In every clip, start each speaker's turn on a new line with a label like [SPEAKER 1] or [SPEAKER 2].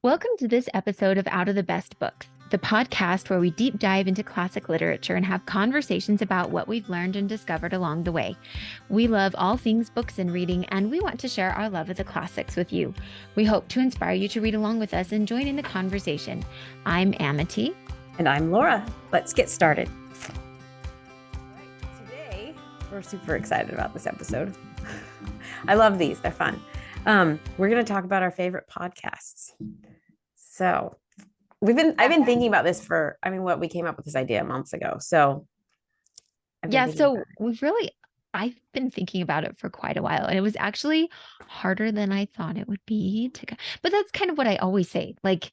[SPEAKER 1] Welcome to this episode of Out of the Best Books, the podcast where we deep dive into classic literature and have conversations about what we've learned and discovered along the way. We love all things books and reading, and we want to share our love of the classics with you. We hope to inspire you to read along with us and join in the conversation. I'm Amity.
[SPEAKER 2] And I'm Laura. Let's get started. Today, we're super excited about this episode. I love these. They're fun. We're going to talk about our favorite podcasts. So I've been thinking about this we came up with this idea months ago. So
[SPEAKER 1] I've been thinking about it for quite a while, and it was actually harder than I thought it would be but that's kind of what I always say. Like,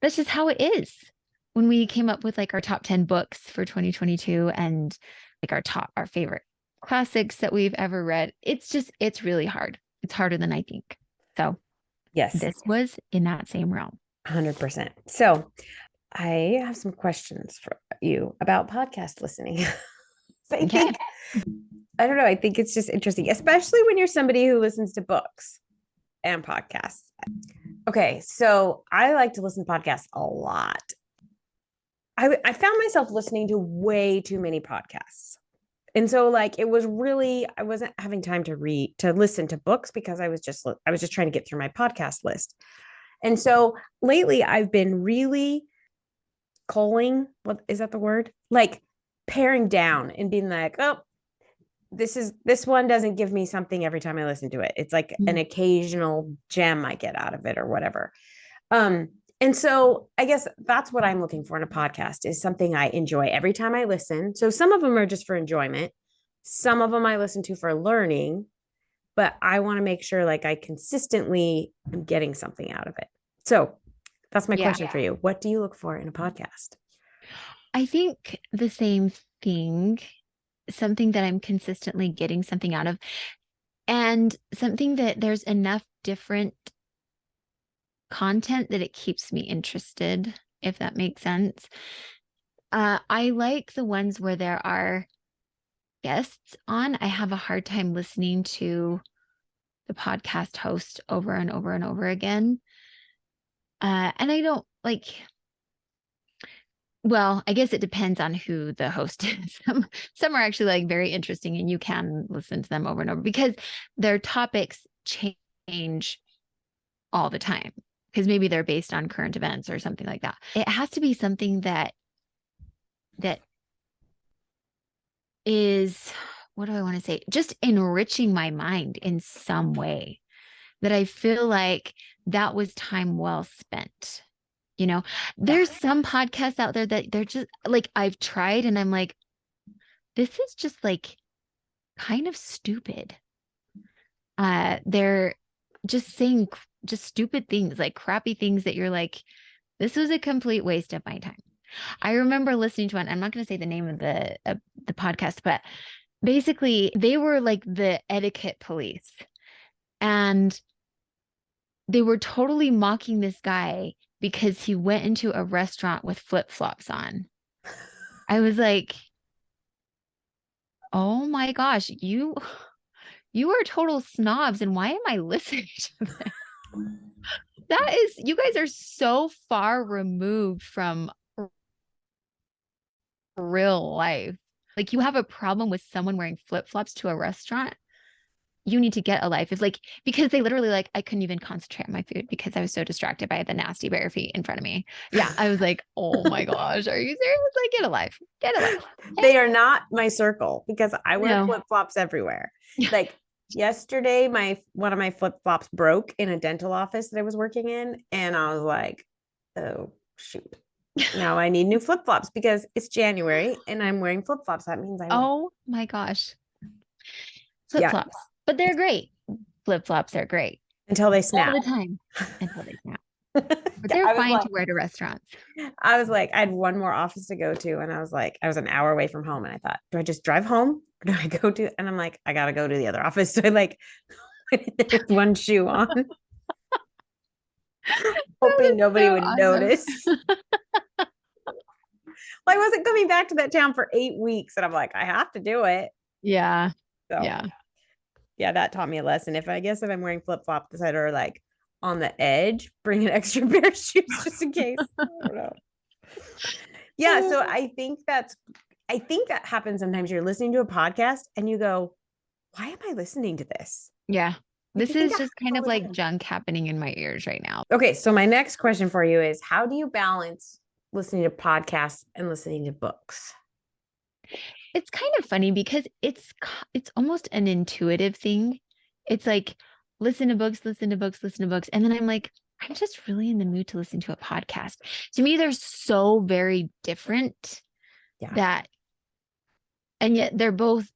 [SPEAKER 1] that's just how it is. When we came up with like our top 10 books for 2022 and like our favorite classics that we've ever read, it's really hard. It's harder than I think. So
[SPEAKER 2] yes,
[SPEAKER 1] this was in that same realm.
[SPEAKER 2] 100%. So I have some questions for you about podcast listening. So I think it's just interesting, especially when you're somebody who listens to books and podcasts. Okay, so I like to listen to podcasts a lot. I found myself listening to way too many podcasts. And so I wasn't having time to listen to books because I was just trying to get through my podcast list. And so lately I've been really culling, what is that the word? Like paring down and being like, oh, this one doesn't give me something every time I listen to it. It's like an occasional gem I get out of it or whatever. And so I guess that's what I'm looking for in a podcast, is something I enjoy every time I listen. So some of them are just for enjoyment. Some of them I listen to for learning, but I want to make sure I consistently am getting something out of it. So that's my question for you. What do you look for in a podcast?
[SPEAKER 1] I think the same thing, something that I'm consistently getting something out of, and something that there's enough different content that it keeps me interested, if that makes sense. I like the ones where there are guests on. I have a hard time listening to the podcast host over and over and over again. And I don't I guess it depends on who the host is. Some are actually very interesting and you can listen to them over and over because their topics change all the time, because maybe they're based on current events or something like that. It has to be something that is, what do I want to say? Just enriching my mind in some way, that I feel like that was time well spent. There's some podcasts out there that they're just I've tried and I'm like, this is just kind of stupid. They're just saying just stupid things, crappy things that you're like, this was a complete waste of my time. I remember listening to one, I'm not going to say the name of the podcast, but basically they were the etiquette police, and they were totally mocking this guy because he went into a restaurant with flip-flops on. I was like, oh my gosh, you are total snobs, and why am I listening to this? You guys are so far removed from real life. You have a problem with someone wearing flip-flops to a restaurant, you need to get a life. It's because they literally I couldn't even concentrate on my food because I was so distracted by the nasty bare feet in front of me. Yeah. I was like, oh my gosh, are you serious? Get a life. Get a life.
[SPEAKER 2] They are not my circle because I wear flip-flops everywhere. Yesterday, one of my flip-flops broke in a dental office that I was working in. And I was like, oh, shoot. Now I need new flip-flops because it's January and I'm wearing flip-flops. That means
[SPEAKER 1] oh my gosh. Flip-flops. Yeah. But they're great. Flip-flops are great.
[SPEAKER 2] Until they snap.
[SPEAKER 1] All the time. Until they snap. But they're fine to wear to restaurants.
[SPEAKER 2] I was I had one more office to go to, and I was an hour away from home, and I thought, do I just drive home or do I go to? And I'm I gotta go to the other office. So I put one shoe on, hoping nobody would notice. I wasn't coming back to that town for 8 weeks, and I'm I have to do it.
[SPEAKER 1] Yeah.
[SPEAKER 2] So, yeah, that taught me a lesson. If I'm wearing flip-flops that are on the edge, bring an extra pair of shoes just in case. I don't know. Yeah. So I think that happens sometimes. You're listening to a podcast and you go, why am I listening to this?
[SPEAKER 1] Yeah.
[SPEAKER 2] Like,
[SPEAKER 1] This is just kind of like junk happening in my ears right now.
[SPEAKER 2] Okay. So my next question for you is, how do you balance listening to podcasts and listening to books?
[SPEAKER 1] It's kind of funny because it's almost an intuitive thing. It's like, listen to books, listen to books, listen to books. And then I'm like, I'm just really in the mood to listen to a podcast. To me, they're so very different that, and yet they're both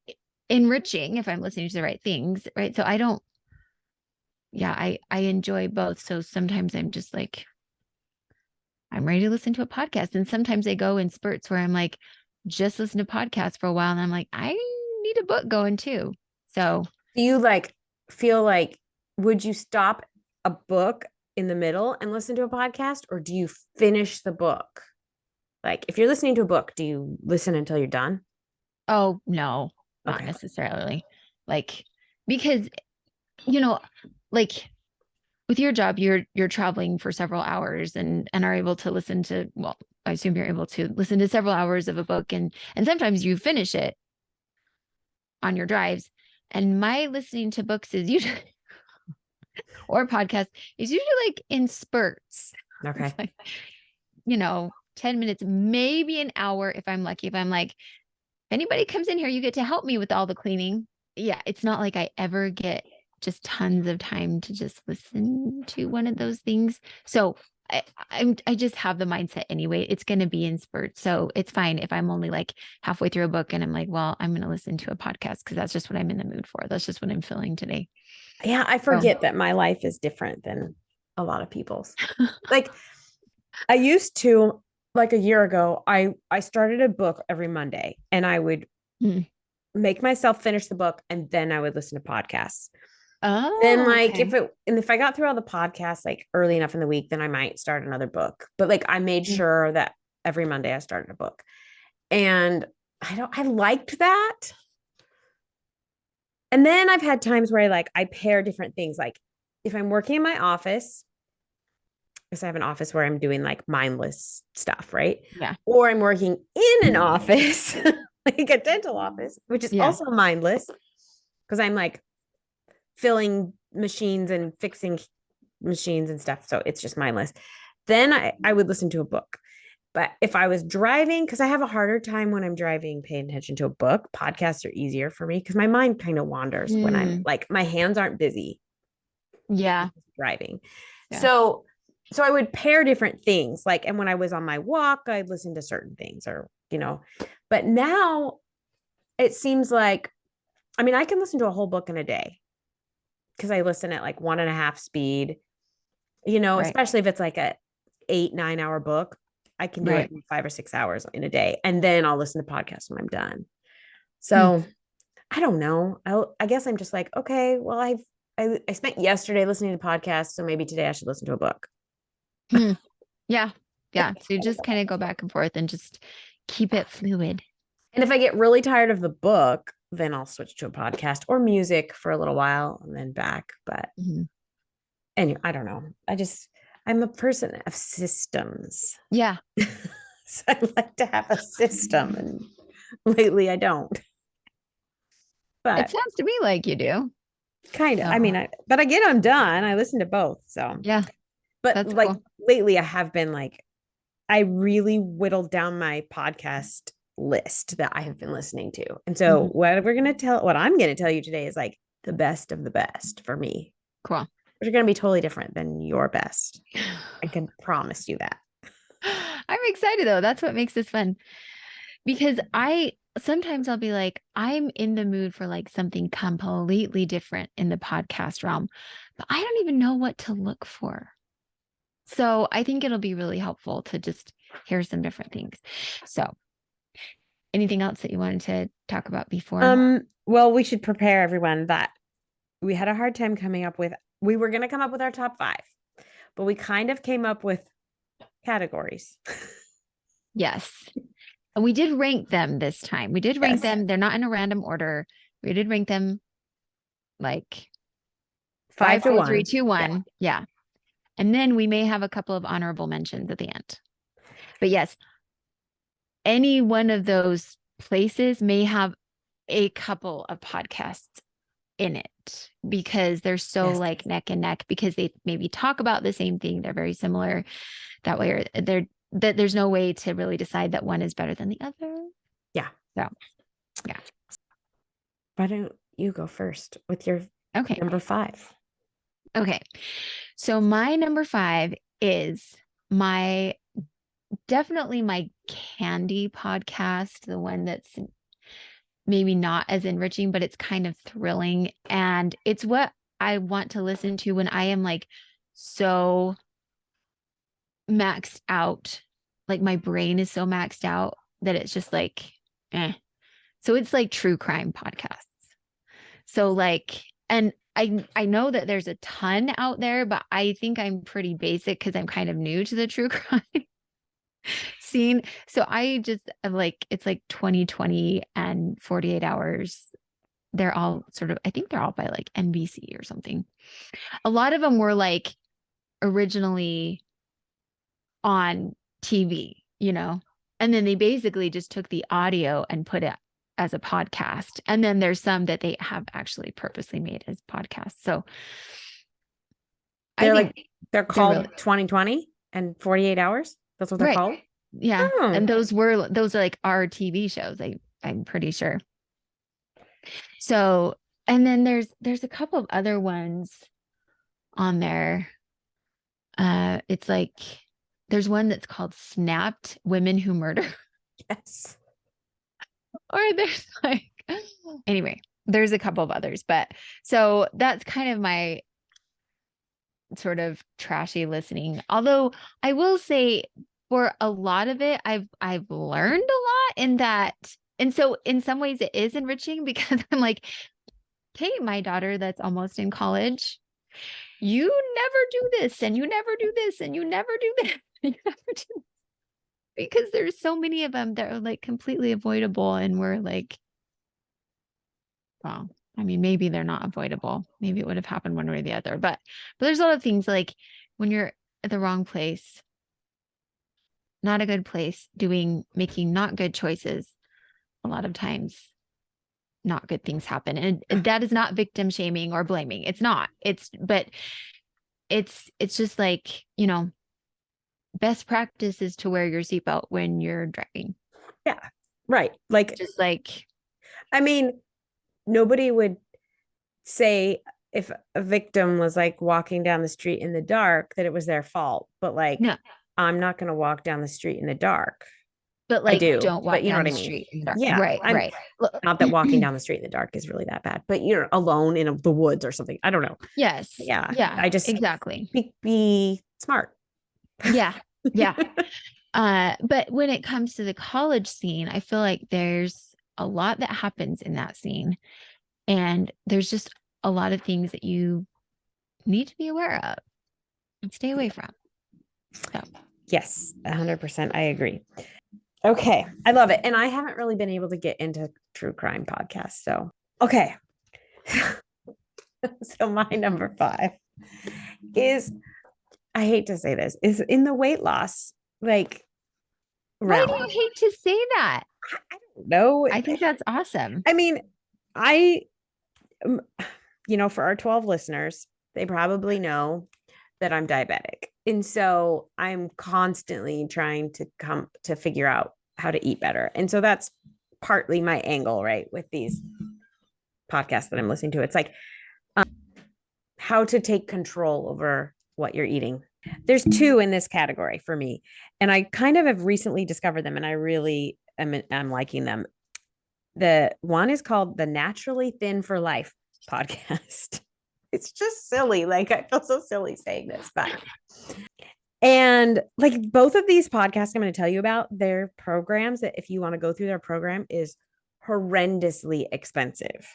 [SPEAKER 1] enriching if I'm listening to the right things, right? So I enjoy both. So sometimes I'm just like, I'm ready to listen to a podcast. And sometimes I go in spurts where I'm like, just listen to podcasts for a while. And I'm like, I need a book going too. So
[SPEAKER 2] do you like feel like, would you stop a book in the middle and listen to a podcast, or do you finish the book? Like, if you're listening to a book, do you listen until you're done?
[SPEAKER 1] Oh, no, not necessarily. Like, because, like with your job, you're traveling for several hours and are able to listen to, well, I assume you're able to listen to several hours of a book, and sometimes you finish it on your drives. And my listening to books is usually or podcast is usually like in spurts.
[SPEAKER 2] Okay.
[SPEAKER 1] Like, 10 minutes, maybe an hour if I'm lucky. If I'm like, if anybody comes in here, you get to help me with all the cleaning. Yeah, it's not like I ever get just tons of time to just listen to one of those things. So I just have the mindset anyway. It's going to be in spurts. So it's fine if I'm only like halfway through a book and I'm like, well, I'm going to listen to a podcast because that's just what I'm in the mood for. That's just what I'm feeling today.
[SPEAKER 2] Yeah, I forget that my life is different than a lot of people's. Like, I used to, like a year ago, I started a book every Monday, and I would make myself finish the book, and then I would listen to podcasts.
[SPEAKER 1] Oh,
[SPEAKER 2] then like if I got through all the podcasts like early enough in the week, then I might start another book. But like, I made sure that every Monday I started a book, and I liked that. And then I've had times where I pair different things. Like, if I'm working in my office, because I have an office where I'm doing like mindless stuff, right?
[SPEAKER 1] Yeah.
[SPEAKER 2] Or I'm working in an office, like a dental office, which is also mindless, because I'm like filling machines and fixing machines and stuff. So it's just mindless. Then I would listen to a book. But if I was driving, because I have a harder time when I'm driving, paying attention to a book, podcasts are easier for me because my mind kind of wanders when I'm like, my hands aren't busy.
[SPEAKER 1] Yeah.
[SPEAKER 2] Driving. Yeah. So I would pair different things. Like, and when I was on my walk, I'd listen to certain things but now it seems like, I mean, I can listen to a whole book in a day because I listen at like 1.5 speed, especially if it's like a 8-9 hour book. I can do it in 5 or 6 hours in a day. And then I'll listen to podcasts when I'm done. So I don't know. I guess I'm just like, okay, well, I spent yesterday listening to podcasts, so maybe today I should listen to a book.
[SPEAKER 1] Yeah. So you just kind of go back and forth and just keep it fluid.
[SPEAKER 2] And if I get really tired of the book, then I'll switch to a podcast or music for a little while and then back. But anyway, I don't know. I'm a person of systems.
[SPEAKER 1] Yeah.
[SPEAKER 2] So I like to have a system, and lately I don't. But
[SPEAKER 1] it sounds to me like you do.
[SPEAKER 2] Kind of. I mean, but I get them done. I listen to both. So
[SPEAKER 1] yeah.
[SPEAKER 2] But
[SPEAKER 1] that's
[SPEAKER 2] like
[SPEAKER 1] cool.
[SPEAKER 2] Lately I have been like, I really whittled down my podcast list that I have been listening to. And so what I'm going to tell you today is like the best of the best for me.
[SPEAKER 1] Cool.
[SPEAKER 2] Which are going to be totally different than your best. I can promise you that.
[SPEAKER 1] I'm excited though. That's what makes this fun. Because sometimes I'll be like, I'm in the mood for like something completely different in the podcast realm, but I don't even know what to look for. So I think it'll be really helpful to just hear some different things. So anything else that you wanted to talk about before?
[SPEAKER 2] Well, we should prepare everyone that we had a hard time we were going to come up with our top 5, but we kind of came up with categories.
[SPEAKER 1] Yes. And we did rank them this time. We did rank them. They're not in a random order. We did rank them like
[SPEAKER 2] 5 to 1.
[SPEAKER 1] 4, 3, 2, 1. Yeah. And then we may have a couple of honorable mentions at the end. But yes, any one of those places may have a couple of podcasts in it because they're so like neck and neck, because they maybe talk about the same thing. They're very similar that way, or there's no way to really decide that one is better than the other.
[SPEAKER 2] Yeah.
[SPEAKER 1] So, yeah.
[SPEAKER 2] Why don't you go first with your number 5?
[SPEAKER 1] Okay. So my number 5 is definitely my candy podcast, the one that's maybe not as enriching, but it's kind of thrilling. And it's what I want to listen to when I am like so maxed out. Like my brain is so maxed out that it's just like, eh. So it's like true crime podcasts. So like, and I know that there's a ton out there, but I think I'm pretty basic because I'm kind of new to the true crime scene. So I just am like, it's like 2020 and 48 hours. They're all sort of, I think they're all by like NBC or something. A lot of them were like originally on TV, and then they basically just took the audio and put it as a podcast. And then there's some that they have actually purposely made as podcasts. So
[SPEAKER 2] they're called really 2020 and 48 hours. That's what they're called.
[SPEAKER 1] Yeah. Oh. And those are like our TV shows. I'm pretty sure. So, and then there's a couple of other ones on there. It's like, there's one that's called Snapped Women Who Murder.
[SPEAKER 2] Yes.
[SPEAKER 1] Or there's like, anyway, there's a couple of others, but so that's kind of my sort of trashy listening. Although I will say for a lot of it, I've learned a lot in that. And so in some ways it is enriching because I'm like, hey, my daughter that's almost in college, you never do this and you never do this and you never do this. You never do this. Because there's so many of them that are like completely avoidable, and we're like, well, I mean, maybe they're not avoidable. Maybe it would have happened one way or the other. But there's a lot of things like when you're at the wrong place, not a good place, making not good choices, a lot of times not good things happen. And that is not victim shaming or blaming. It's not. It's just like, best practice is to wear your seatbelt when you're driving.
[SPEAKER 2] Yeah. Right. Like,
[SPEAKER 1] just like,
[SPEAKER 2] I mean, nobody would say if a victim was like walking down the street in the dark that it was their fault, but like, no. I'm not going to walk down the street in the dark.
[SPEAKER 1] But like, don't walk down the street in the dark.
[SPEAKER 2] Yeah.
[SPEAKER 1] Right.
[SPEAKER 2] Not that walking down the street in the dark is really that bad, but you're alone in the woods or something. I don't know.
[SPEAKER 1] Yes.
[SPEAKER 2] Yeah.
[SPEAKER 1] I just exactly
[SPEAKER 2] be smart.
[SPEAKER 1] Yeah. Yeah. But when it comes to the college scene, I feel like there's a lot that happens in that scene, and there's just a lot of things that you need to be aware of and stay away from. So.
[SPEAKER 2] Yes, 100%. I agree. Okay. I love it. And I haven't really been able to get into true crime podcasts. So, okay. So my number 5 is, I hate to say this, is in the weight loss, like,
[SPEAKER 1] realm. Why do you hate to say that?
[SPEAKER 2] I don't know.
[SPEAKER 1] I think that's awesome.
[SPEAKER 2] I mean, for our 12 listeners, they probably know that I'm diabetic. And so I'm constantly trying to come to figure out how to eat better. And so that's partly my angle, right? With these podcasts that I'm listening to, it's like how to take control over what you're eating. There's 2 in this category for me. And I kind of have recently discovered them, and I really am liking them. The one is called the Naturally Thin for Life podcast. It's just silly. Like, I feel so silly saying this, but and like both of these podcasts I'm going to tell you about, their programs, that if you want to go through their program, is horrendously expensive.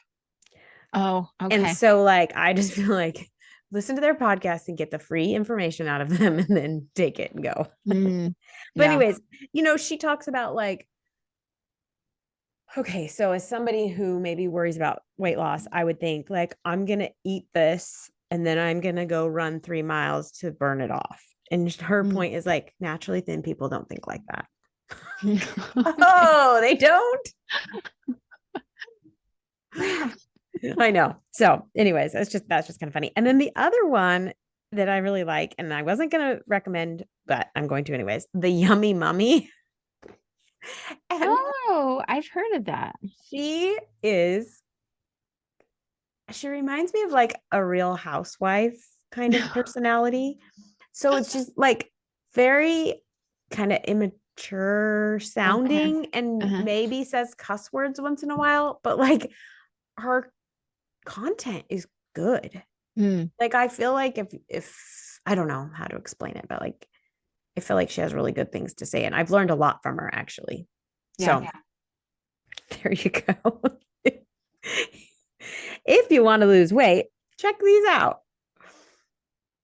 [SPEAKER 1] Oh, okay.
[SPEAKER 2] And so like, I just feel like listen to their podcast and get the free information out of them and then take it and go. But anyways, she talks about like, okay, so as somebody who maybe worries about weight loss, I would think like, I'm going to eat this and then I'm going to go run 3 miles to burn it off. And her
[SPEAKER 1] Mm.
[SPEAKER 2] point is like, naturally thin people don't think like that.
[SPEAKER 1] Okay.
[SPEAKER 2] Oh, they don't. I know. So, anyways, that's just kind of funny. And then the other one that I really like, and I wasn't going to recommend, but I'm going to anyways, the Yummy Mummy. And
[SPEAKER 1] Oh, I've heard of that.
[SPEAKER 2] she reminds me of like a Real Housewife kind of personality. So it's just like very kind of immature
[SPEAKER 1] Okay.
[SPEAKER 2] sounding and
[SPEAKER 1] Uh-huh.
[SPEAKER 2] maybe says cuss words once in a while, but like her content is good.
[SPEAKER 1] Mm.
[SPEAKER 2] Like I feel like if I don't know how to explain it, but like I feel like she has really good things to say, and I've learned a lot from her actually.
[SPEAKER 1] Yeah.
[SPEAKER 2] So there you go. If you want to lose weight, check these out.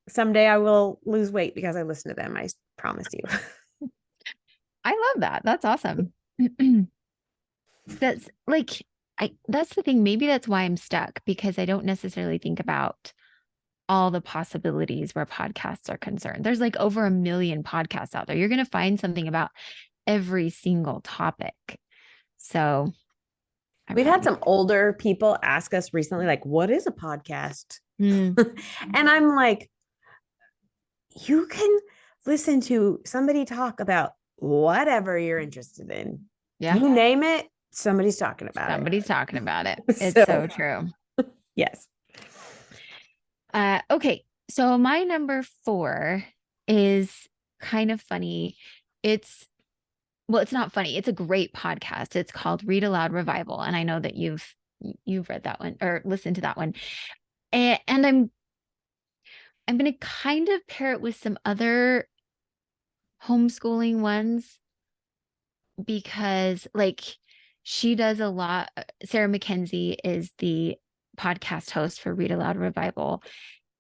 [SPEAKER 2] Someday I will lose weight because I listen to them. I promise you.
[SPEAKER 1] I love that. That's awesome. That's like that's the thing. Maybe that's why I'm stuck because I don't necessarily think about all the possibilities where podcasts are concerned. There's like over 1 million podcasts out there. You're going to find something about every single topic. So I'm
[SPEAKER 2] We've had
[SPEAKER 1] ready.
[SPEAKER 2] some older people ask us recently, like, what is a podcast?
[SPEAKER 1] Mm,
[SPEAKER 2] And I'm like, you can listen to somebody talk about whatever you're interested in.
[SPEAKER 1] yeah.
[SPEAKER 2] You name it, somebody's talking about
[SPEAKER 1] Somebody's talking about it.
[SPEAKER 2] it.
[SPEAKER 1] It's
[SPEAKER 2] So,
[SPEAKER 1] so true.
[SPEAKER 2] yes.
[SPEAKER 1] Okay. So my number 4 is kind of funny. It's well, it's not funny. It's a great podcast. It's called Read Aloud Revival. And I know that you've read that one or listened to that one. And I'm going to kind of pair it with some other homeschooling ones because like she does a lot. Sarah Mackenzie is the podcast host for Read Aloud Revival.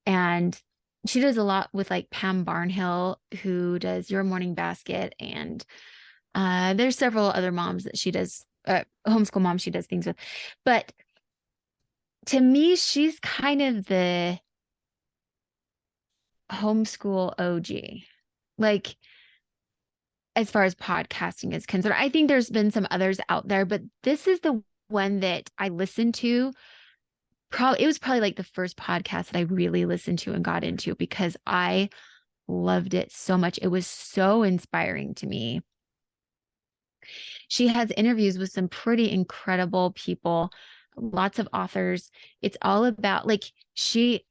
[SPEAKER 1] And she does a lot with like Pam Barnhill, who does Your Morning Basket. And there's several other moms that she does, homeschool moms she does things with. But to me, she's kind of the homeschool OG. Like, as far as podcasting is concerned, I think there's been some others out there, but this is the one that I listened to. It was probably like the first podcast that I really listened to and got into because I loved it so much. It was so inspiring to me. She has interviews with some pretty incredible people, lots of authors. It's all about like she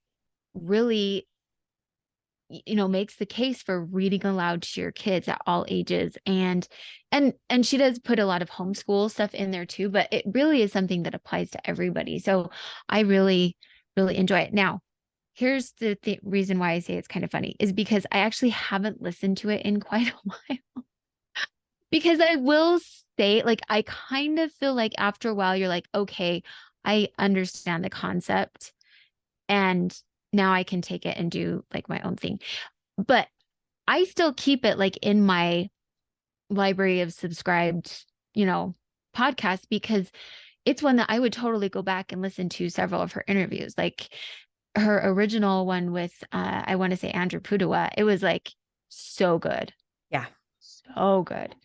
[SPEAKER 1] really makes the case for reading aloud to your kids at all ages and she does put a lot of homeschool stuff in there too, but it really is something that applies to everybody. So I really really enjoy it. Now here's the reason why I say it's kind of funny is because I actually haven't listened to it in quite a while because I will say like I kind of feel like after a while you're like, okay, I understand the concept and now I can take it and do like my own thing. But I still keep it like in my library of subscribed, podcasts because it's one that I would totally go back and listen to several of her interviews. Like her original one with I want to say Andrew Pudewa. It was like so good.
[SPEAKER 2] Yeah.
[SPEAKER 1] So good.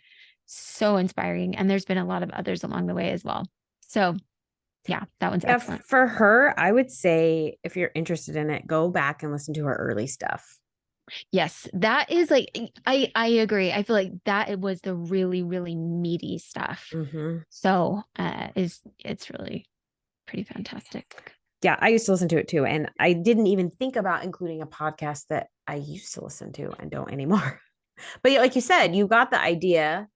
[SPEAKER 1] So inspiring. And there's been a lot of others along the way as well. So yeah, that one's
[SPEAKER 2] Yeah.
[SPEAKER 1] excellent.
[SPEAKER 2] For her, I would say if you're interested in it, go back and listen to her early stuff.
[SPEAKER 1] Yes, that is like I agree. I feel like that it was the really really meaty stuff.
[SPEAKER 2] Mm-hmm.
[SPEAKER 1] So it's really pretty fantastic.
[SPEAKER 2] Yeah, I used to listen to it too. And I didn't even think about including a podcast that I used to listen to and don't anymore. But like you said, you got the idea,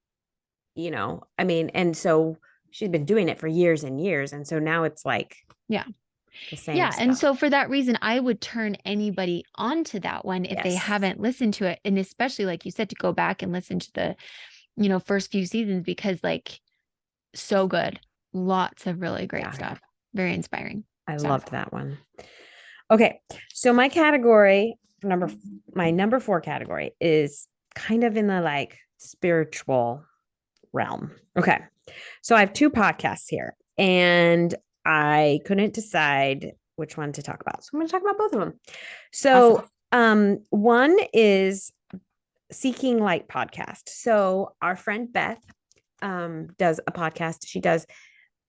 [SPEAKER 2] I mean, and so she's been doing it for years and years. And so now it's like
[SPEAKER 1] Yeah.
[SPEAKER 2] the same
[SPEAKER 1] Yeah. And
[SPEAKER 2] stuff.
[SPEAKER 1] so for that reason, I would turn anybody onto that one if they
[SPEAKER 2] Yes.
[SPEAKER 1] haven't listened to it. And especially like you said, to go back and listen to the, first few seasons because like so good. Lots of really great stuff. Very inspiring.
[SPEAKER 2] I
[SPEAKER 1] So.
[SPEAKER 2] loved that one. Okay. So my category, my number 4 category is kind of in the like spiritual realm. Okay. So I have 2 podcasts here and I couldn't decide which one to talk about. So I'm going to talk about both of them. So one is Seeking Light podcast. So our friend Beth does a podcast. She does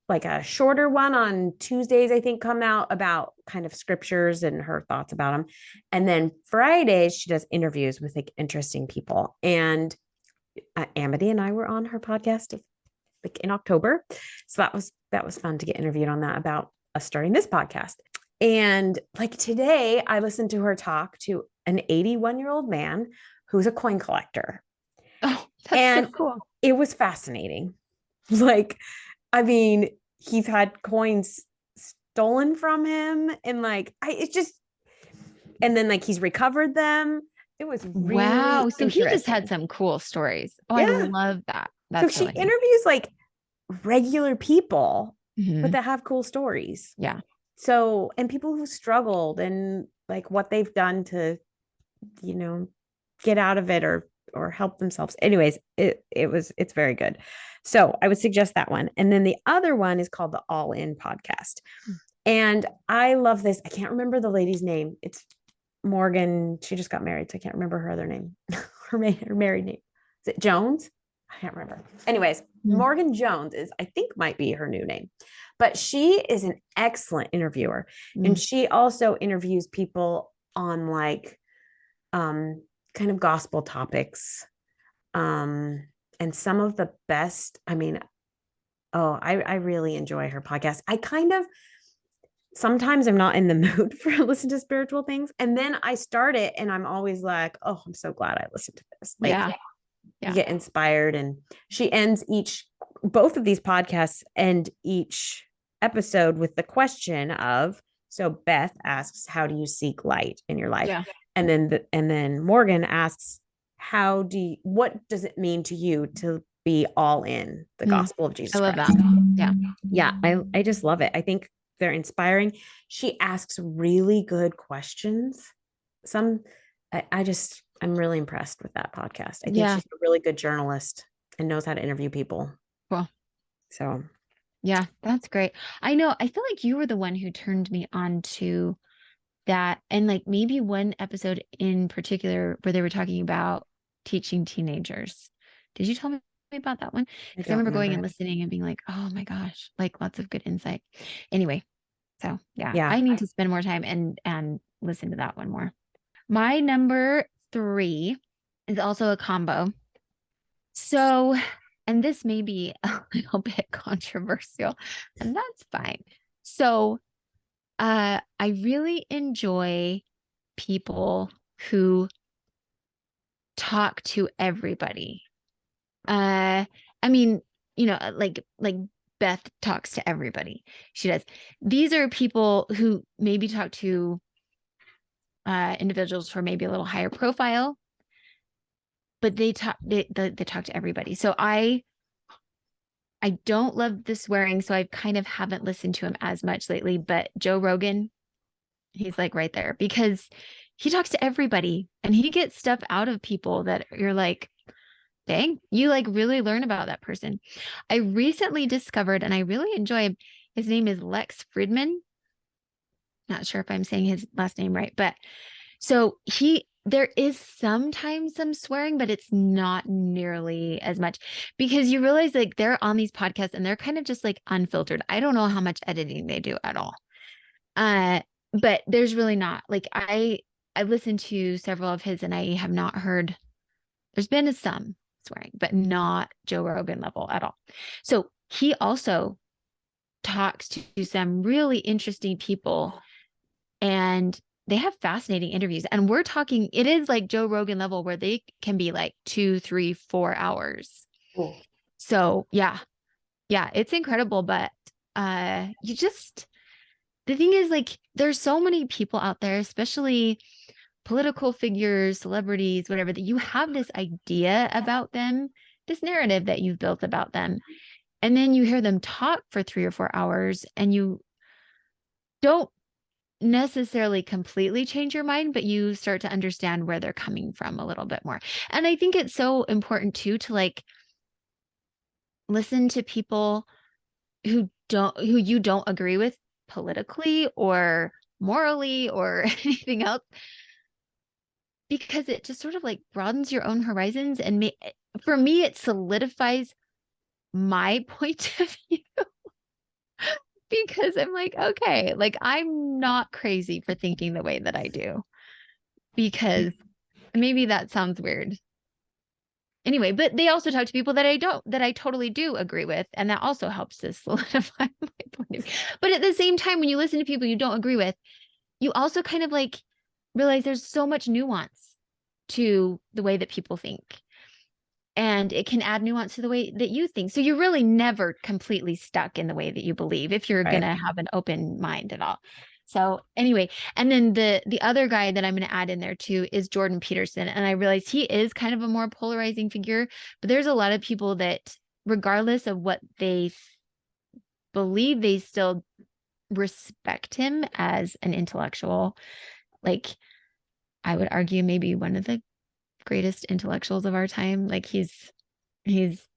[SPEAKER 2] like a shorter one on Tuesdays, I think, come out about kind of scriptures and her thoughts about them. And then Fridays, she does interviews with like interesting people. And Amity and I were on her podcast like in October. So that was fun to get interviewed on that about us starting this podcast. And like today, I listened to her talk to an 81-year-old man who's a coin collector.
[SPEAKER 1] Oh, that's so cool.
[SPEAKER 2] It was fascinating. Like, I mean, he's had coins stolen from him, and like, and then like he's recovered them. It was really
[SPEAKER 1] wow. So he just had some cool stories. Oh, yeah. I love that. That's
[SPEAKER 2] so she interviews like regular people,
[SPEAKER 1] mm-hmm.
[SPEAKER 2] but that have cool stories.
[SPEAKER 1] Yeah.
[SPEAKER 2] So, and people who struggled and like what they've done to, you know, get out of it or help themselves. Anyways, it's very good. So I would suggest that one. And then the other one is called the All In podcast. And I love this. I can't remember the lady's name. It's Morgan. She just got married, so I can't remember her other name. her married name. Is it Jones? I can't remember. Anyways, Morgan Jones I think might be her new name, but she is an excellent interviewer. And she also interviews people on like, kind of gospel topics. And some of the best, I mean, I really enjoy her podcast. I kind of, sometimes I'm not in the mood for listen to spiritual things. And then I start it and I'm always like, oh, I'm so glad I listened to this. Like,
[SPEAKER 1] yeah.
[SPEAKER 2] You get inspired. And she ends both of these podcasts end each episode with the question of, so Beth asks, how do you seek light in your life?
[SPEAKER 1] Yeah.
[SPEAKER 2] And then Morgan asks, what does it mean to you to be all in the gospel of Jesus Christ?
[SPEAKER 1] I love that. Yeah.
[SPEAKER 2] Yeah. I just love it. I think they're inspiring. She asks really good questions. I'm really impressed with that podcast. I think she's a really good journalist and knows how to interview people.
[SPEAKER 1] Cool.
[SPEAKER 2] So
[SPEAKER 1] yeah, that's great. I know. I feel like you were the one who turned me on to that. And like maybe one episode in particular where they were talking about teaching teenagers. Did you tell me about that one? Because I remember going and listening and being like, oh my gosh, like lots of good insight. Anyway, so yeah. I need to spend more time and listen to that one more. My number 3 is also a combo. So, and this may be a little bit controversial, and that's fine. So, I really enjoy people who talk to everybody. I mean, you know, like Beth talks to everybody. She does. These are people who maybe talk to individuals who are maybe a little higher profile, but they talk to everybody. So I don't love the swearing, so I kind of haven't listened to him as much lately, but Joe Rogan, he's like right there because he talks to everybody and he gets stuff out of people that you're like, dang, you like really learn about that person. I recently discovered, and I really enjoy, his name is Lex Fridman. Not sure if I'm saying his last name right, but so there is sometimes some swearing, but it's not nearly as much because you realize like they're on these podcasts and they're kind of just like unfiltered. I don't know how much editing they do at all. But there's really not. Like I listened to several of his and I have not heard, there's been some swearing, but not Joe Rogan level at all. So he also talks to some really interesting people and they have fascinating interviews. And we're talking, it is like Joe Rogan level where they can be like 2, 3, 4 hours.
[SPEAKER 2] Cool.
[SPEAKER 1] So yeah, it's incredible. But the thing is like, there's so many people out there, especially political figures, celebrities, whatever, that you have this idea about them, this narrative that you've built about them. And then you hear them talk for 3 or 4 hours and you don't necessarily completely change your mind, but you start to understand where they're coming from a little bit more. And I think it's so important too, to like listen to people who you don't agree with politically or morally or anything else, because it just sort of like broadens your own horizons. And for me, it solidifies my point of view because I'm like, okay, like I'm not crazy for thinking the way that I do, because maybe that sounds weird. Anyway, but they also talk to people that I totally do agree with. And that also helps to solidify my point of view. But at the same time, when you listen to people you don't agree with, you also kind of like realize there's so much nuance to the way that people think. And it can add nuance to the way that you think. So you're really never completely stuck in the way that you believe if you're going to have an open mind at all. So anyway, and then the other guy that I'm going to add in there too is Jordan Peterson. And I realize he is kind of a more polarizing figure, but there's a lot of people that regardless of what they believe, they still respect him as an intellectual. Like I would argue maybe one of the greatest intellectuals of our time. Like he's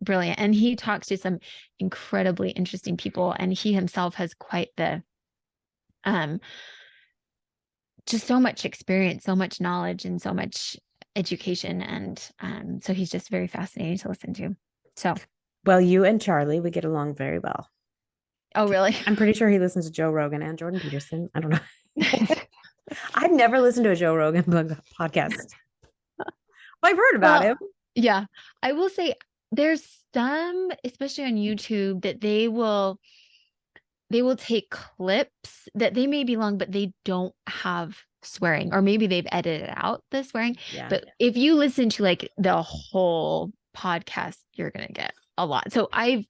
[SPEAKER 1] brilliant, and he talks to some incredibly interesting people, and he himself has quite the just so much experience, so much knowledge, and so much education. And so he's just very fascinating to listen to. So
[SPEAKER 2] well, you and Charlie would get along very well.
[SPEAKER 1] Oh really?
[SPEAKER 2] I'm pretty sure he listens to Joe Rogan and Jordan Peterson. I don't know. I've never listened to a Joe Rogan podcast. I've heard about him.
[SPEAKER 1] Yeah. I will say there's some, especially on YouTube, that they will take clips that they may be long, but they don't have swearing, or maybe they've edited out the swearing.
[SPEAKER 2] Yeah.
[SPEAKER 1] But if you listen to like the whole podcast, you're going to get a lot. So I've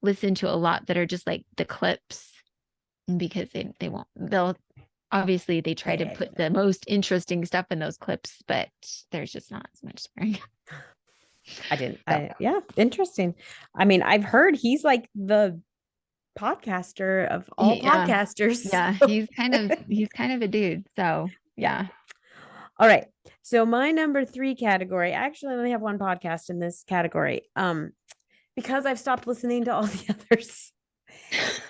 [SPEAKER 1] listened to a lot that are just like the clips, because they'll obviously they try to put the most interesting stuff in those clips, but there's just not as much swearing.
[SPEAKER 2] Yeah, interesting. I mean, I've heard he's like the podcaster of all podcasters.
[SPEAKER 1] Yeah, he's kind of a dude. So yeah.
[SPEAKER 2] All right. So my number 3 category, I actually only have one podcast in this category. Because I've stopped listening to all the others,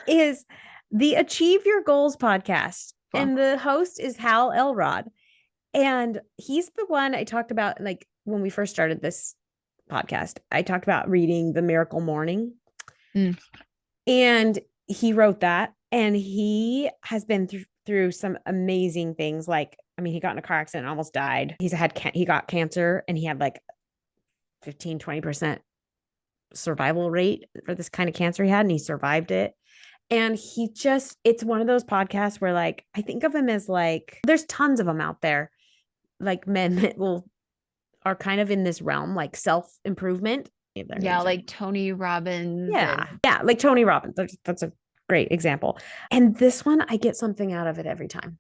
[SPEAKER 2] is the Achieve Your Goals podcast. Cool. And the host is Hal Elrod. And he's the one I talked about, like when we first started this podcast, I talked about reading The Miracle Morning. And he wrote that, and he has been through some amazing things. Like, I mean, he got in a car accident and almost died. He got cancer, and he had like 15-20% survival rate for this kind of cancer he had, and he survived it. And it's one of those podcasts where, like, I think of him as like, there's tons of them out there, like men that are kind of in this realm, like self-improvement.
[SPEAKER 1] Yeah, like Tony Robbins.
[SPEAKER 2] Yeah, like Tony Robbins. That's a great example. And this one, I get something out of it every time.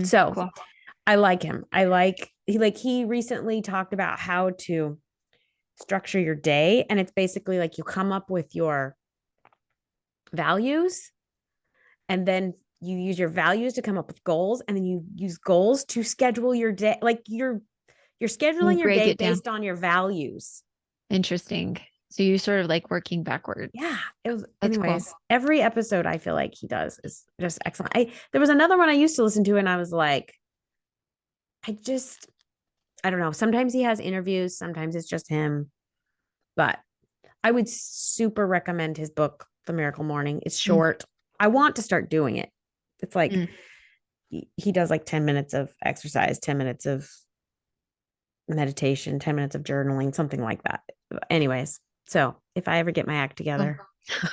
[SPEAKER 2] So cool. I like him. He recently talked about how to structure your day. And it's basically like you come up with your values, and then you use your values to come up with goals, and then you use goals to schedule your day. Like you're scheduling your day based on your values.
[SPEAKER 1] Interesting. So you sort of like working backwards.
[SPEAKER 2] Yeah. Anyways, cool. Every episode I feel like he does is just excellent. There was another one I used to listen to, and I was like, I don't know. Sometimes he has interviews, sometimes it's just him, but I would super recommend his book, The Miracle Morning. It's short. I want to start doing it. It's like he does like 10 minutes of exercise, 10 minutes of meditation, 10 minutes of journaling, something like that. Anyways, so if I ever get my act together,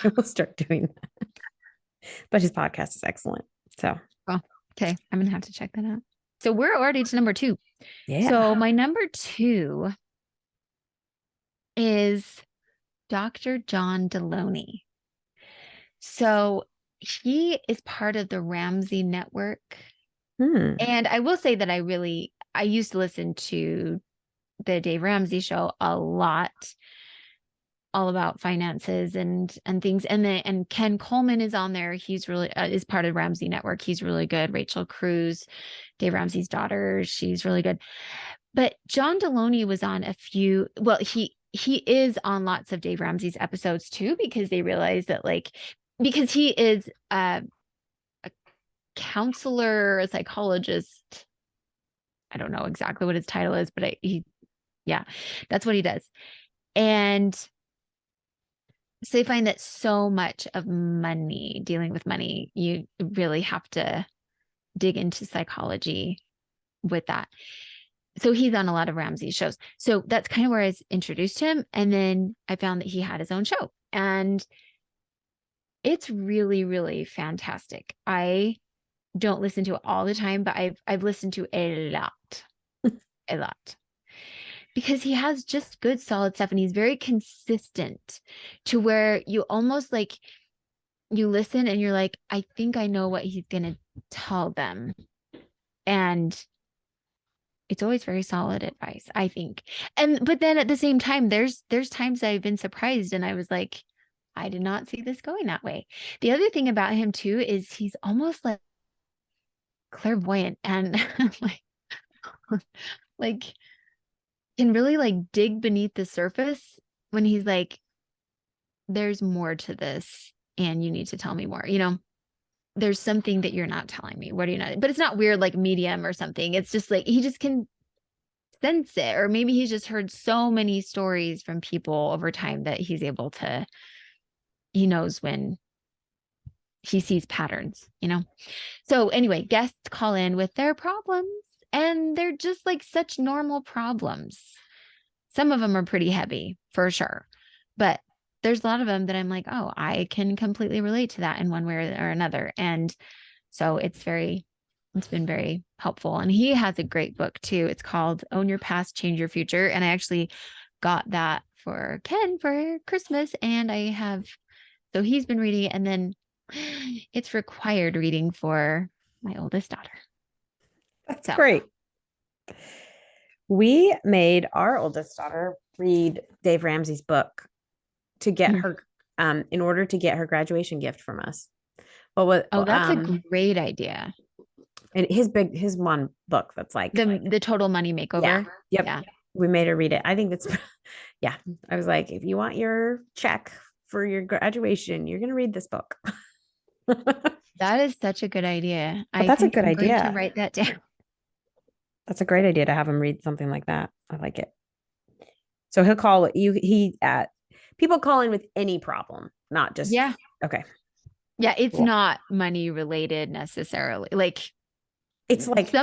[SPEAKER 2] I will start doing that. But his podcast is excellent. So,
[SPEAKER 1] okay, I'm gonna have to check that out. So we're already to number 2.
[SPEAKER 2] Yeah.
[SPEAKER 1] So my number 2 is Dr. John Deloney. So he is part of the Ramsey network. And I will say that I used to listen to the Dave Ramsey show a lot, all about finances and things. And Ken Coleman is on there. He's really is part of Ramsey network. He's really good. Rachel Cruz, Dave Ramsey's daughter, she's really good. But John Deloney was on he is on lots of Dave Ramsey's episodes too, because they realize that because he is counselor, a psychologist. I don't know exactly what his title is, but yeah, that's what he does. And so they find that so much of money, dealing with money, you really have to dig into psychology with that. So he's on a lot of Ramsey shows. So that's kind of where I was introduced to him. And then I found that he had his own show. And it's really, really fantastic. I don't listen to it all the time, but I've listened to a lot, a lot. Because he has just good, solid stuff, and he's very consistent to where you almost like you listen and you're like, I think I know what he's gonna tell them. And it's always very solid advice, I think. But then at the same time, there's times I've been surprised and I was like, I did not see this going that way. The other thing about him too is he's almost like clairvoyant and like can really like dig beneath the surface when he's like, there's more to this and you need to tell me more, there's something that you're not telling me. What are you not? But it's not weird like medium or something. It's just like he just can sense it. Or maybe he's just heard so many stories from people over time that he's able to, he knows when he sees patterns, So anyway, guests call in with their problems and they're just like such normal problems. Some of them are pretty heavy for sure, but there's a lot of them that I'm like, oh, I can completely relate to that in one way or another. And so it's been very helpful. And he has a great book too. It's called Own Your Past, Change Your Future. And I actually got that for Ken for Christmas. And so he's been reading it. And then it's required reading for my oldest daughter.
[SPEAKER 2] That's great. We made our oldest daughter read Dave Ramsey's book to get her, in order to get her graduation gift from us.
[SPEAKER 1] That's a great idea.
[SPEAKER 2] And his one book that's like
[SPEAKER 1] the Total Money Makeover.
[SPEAKER 2] Yeah. We made her read it. I think that's, yeah. I was like, if you want your check for your graduation, you're going to read this book.
[SPEAKER 1] That is such a good idea.
[SPEAKER 2] That's a good idea.
[SPEAKER 1] I'm going to write that down.
[SPEAKER 2] That's a great idea to have him read something like that. I like it. So he'll call you. People call in with any problem, not just.
[SPEAKER 1] Yeah.
[SPEAKER 2] Okay.
[SPEAKER 1] Yeah. It's not money related necessarily. Like
[SPEAKER 2] it's like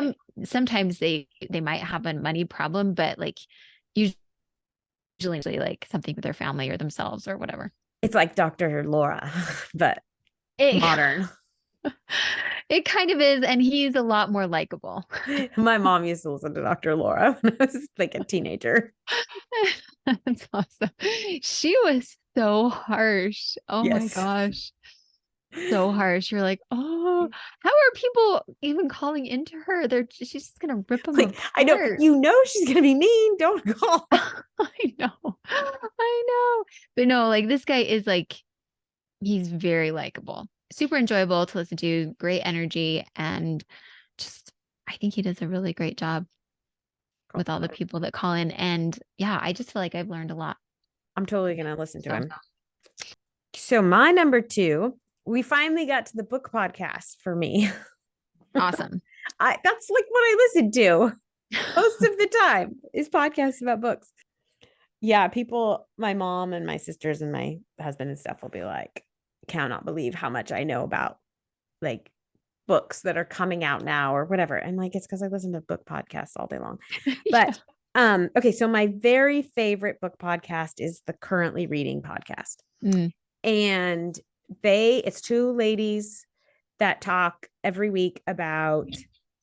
[SPEAKER 1] sometimes they might have a money problem, but like usually like something with their family or themselves or whatever.
[SPEAKER 2] It's like Dr. Laura, but modern.
[SPEAKER 1] It kind of is. And he's a lot more likable.
[SPEAKER 2] My mom used to listen to Dr. Laura when I was like a teenager.
[SPEAKER 1] That's awesome. She was so harsh. Oh my gosh. So harsh. You're like, oh, how are people even calling into her? She's just gonna rip them apart.
[SPEAKER 2] I know, she's gonna be mean. Don't call.
[SPEAKER 1] I know. But no, like this guy is like, he's very likable, super enjoyable to listen to, great energy, and just I think he does a really great job with all the people that call in. And yeah, I just feel like I've learned a lot.
[SPEAKER 2] I'm totally gonna listen to him. So my number 2, we finally got to the book podcast for me.
[SPEAKER 1] Awesome.
[SPEAKER 2] That's like what I listen to most of the time is podcasts about books. Yeah, people, my mom and my sisters and my husband and stuff will be like, cannot believe how much I know about like books that are coming out now or whatever. And like, it's because I listen to book podcasts all day long. But okay, so my very favorite book podcast is the Currently Reading podcast. And it's 2 ladies that talk every week about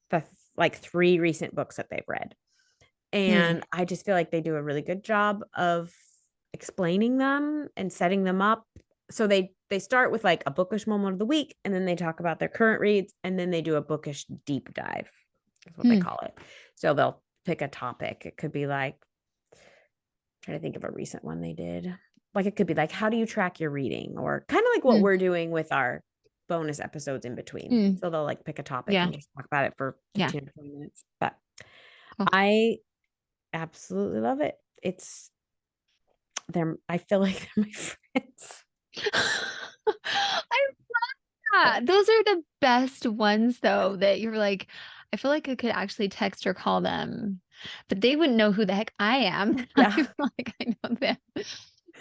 [SPEAKER 2] the like 3 recent books that they've read. And I just feel like they do a really good job of explaining them and setting them up. So they start with like a bookish moment of the week, and then they talk about their current reads, and then they do a bookish deep dive. That's what they call it. So they'll pick a topic. It could be like, I'm trying to think of a recent one they did. Like it could be like, how do you track your reading? Or kind of like what we're doing with our bonus episodes in between. So they'll like pick a topic and just talk about it for 15 or 20 minutes. But I absolutely love it. I feel like they're my friends.
[SPEAKER 1] I love Yeah, those are the best ones though, that you're like, I feel like I could actually text or call them, but they wouldn't know who the heck I am. I
[SPEAKER 2] Yeah.
[SPEAKER 1] feel like I know them.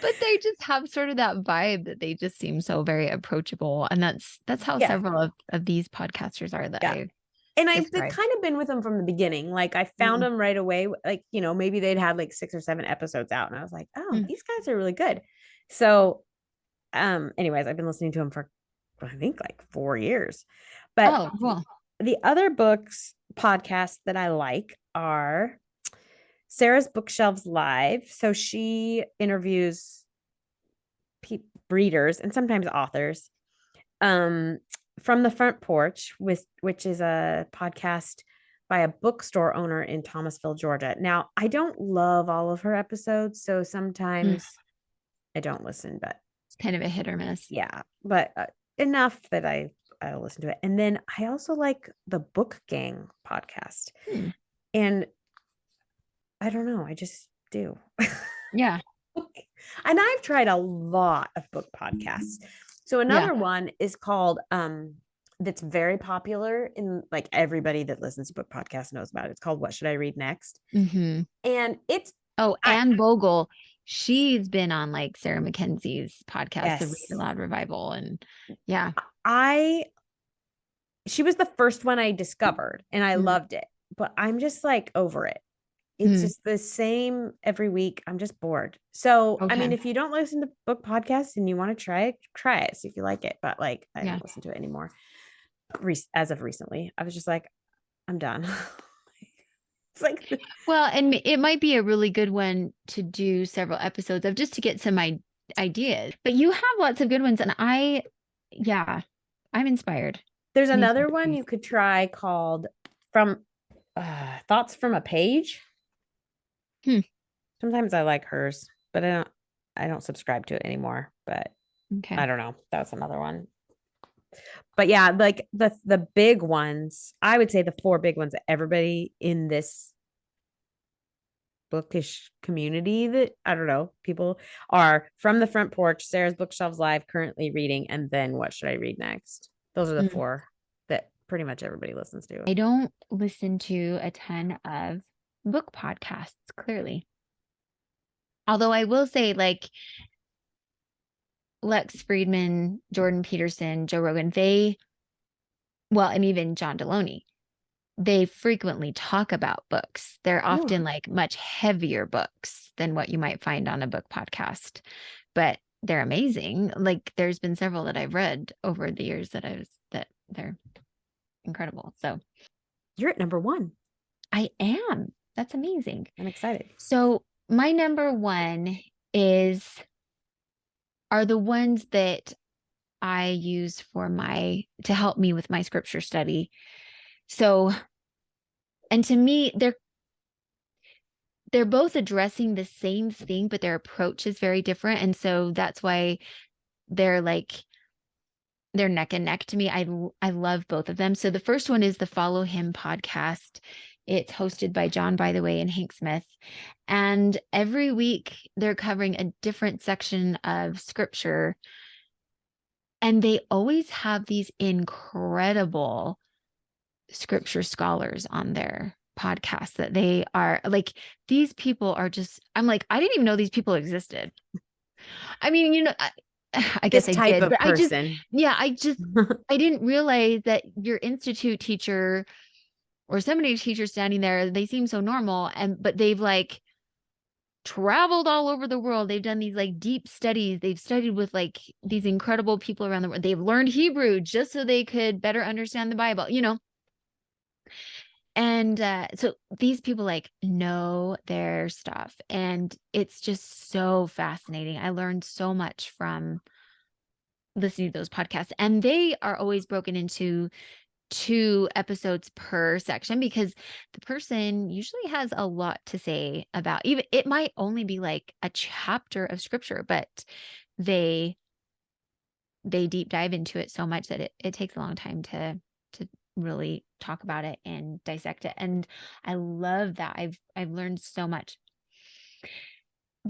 [SPEAKER 1] But they just have sort of that vibe that they just seem so very approachable. And that's how
[SPEAKER 2] Yeah.
[SPEAKER 1] several of these podcasters are that
[SPEAKER 2] Yeah.
[SPEAKER 1] I
[SPEAKER 2] And I've
[SPEAKER 1] describe.
[SPEAKER 2] kind of been with them from the beginning. Like I found
[SPEAKER 1] Mm,
[SPEAKER 2] them right away. Like, maybe they'd had like 6 or 7 episodes out. And I was like, oh,
[SPEAKER 1] mm.
[SPEAKER 2] these guys are really good. So anyways, I've been listening to them for I think like 4 years. But
[SPEAKER 1] Oh, cool.
[SPEAKER 2] the other books podcasts that I like are Sarah's Bookshelves Live. So she interviews readers and sometimes authors um, from the Front Porch, which is a podcast by a bookstore owner in Thomasville, Georgia. Now, I don't love all of her episodes, so
[SPEAKER 1] Mm.
[SPEAKER 2] sometimes I don't listen, but
[SPEAKER 1] It's kind of a hit or miss.
[SPEAKER 2] yeah, but enough that I'll listen to it. And then I also like the Book Gang podcast.
[SPEAKER 1] Hmm.
[SPEAKER 2] And I don't know, I just do.
[SPEAKER 1] Yeah.
[SPEAKER 2] And I've tried a lot of book podcasts. So
[SPEAKER 1] Yeah.
[SPEAKER 2] another one is called that's very popular in like everybody that listens to book podcasts knows about it. It's called What Should I Read Next?
[SPEAKER 1] Hmm.
[SPEAKER 2] And it's
[SPEAKER 1] Oh,
[SPEAKER 2] I
[SPEAKER 1] Anne Bogle. She's been on like Sarah Mackenzie's podcast, The Read
[SPEAKER 2] yes.
[SPEAKER 1] Aloud Revival. And yeah.
[SPEAKER 2] I she was the first one I discovered and I
[SPEAKER 1] Mm.
[SPEAKER 2] loved it, but I'm just like over it. It's
[SPEAKER 1] Mm.
[SPEAKER 2] just the same every week. I'm just bored. So, I mean,
[SPEAKER 1] Okay.
[SPEAKER 2] if you don't listen to book podcasts and you want to try it, see if you like it. But like, I
[SPEAKER 1] Yeah.
[SPEAKER 2] don't listen to it anymore. As of recently, I was just like, I'm done. It's like,
[SPEAKER 1] Well, and it might be a really good one to do several episodes of just to get some ideas. But you have lots of good ones, and yeah, I'm inspired.
[SPEAKER 2] there's
[SPEAKER 1] Need some
[SPEAKER 2] another one
[SPEAKER 1] cookies.
[SPEAKER 2] you could try called from Thoughts from a Page.
[SPEAKER 1] Hmm.
[SPEAKER 2] Sometimes I like hers, but I don't subscribe to it anymore. But
[SPEAKER 1] Okay.
[SPEAKER 2] I don't know. That's another one. But yeah, like the big ones, I would say the four big ones that everybody in this bookish community that I don't know, people are From the Front Porch, Sarah's Bookshelves Live, currently reading, and then What Should I Read Next? Those are the
[SPEAKER 1] Mm.
[SPEAKER 2] four that pretty much everybody listens to.
[SPEAKER 1] I don't listen to a ton of book podcasts, clearly. Although I will say, like Lex Friedman, Jordan Peterson, Joe Rogan, and even John Deloney, they frequently talk about books. They're
[SPEAKER 2] Oh,
[SPEAKER 1] often like much heavier books than what you might find on a book podcast, but they're amazing. Like there's been several that I've read over the years that they're incredible. So
[SPEAKER 2] you're at number one.
[SPEAKER 1] I am. That's amazing.
[SPEAKER 2] I'm excited.
[SPEAKER 1] So my number one are the ones that I use to help me with my scripture study. So, and to me, they're both addressing the same thing, but their approach is very different. And so that's why they're they're neck and neck to me. I love both of them. So the first one is the Follow Him podcast. It's hosted by John, by the way, and Hank Smith. And every week they're covering a different section of scripture. And they always have these incredible scripture scholars on their podcast that they are like, these people are just, I'm like, I didn't even know these people existed. I mean, I guess
[SPEAKER 2] This
[SPEAKER 1] I
[SPEAKER 2] type
[SPEAKER 1] did,
[SPEAKER 2] of
[SPEAKER 1] but
[SPEAKER 2] person.
[SPEAKER 1] I didn't realize that your institute teacher or seminary teacher standing there, they seem so normal. But they've like traveled all over the world. They've done these like deep studies. They've studied with like these incredible people around the world. They've learned Hebrew just so they could better understand the Bible. And so these people like know their stuff, and it's just so fascinating. I learned so much from listening to those podcasts, and they are always broken into 2 episodes per section because the person usually has a lot to say about, even it might only be like a chapter of scripture, but they deep dive into it so much that it takes a long time to really talk about it and dissect it. And I love that. I've learned so much.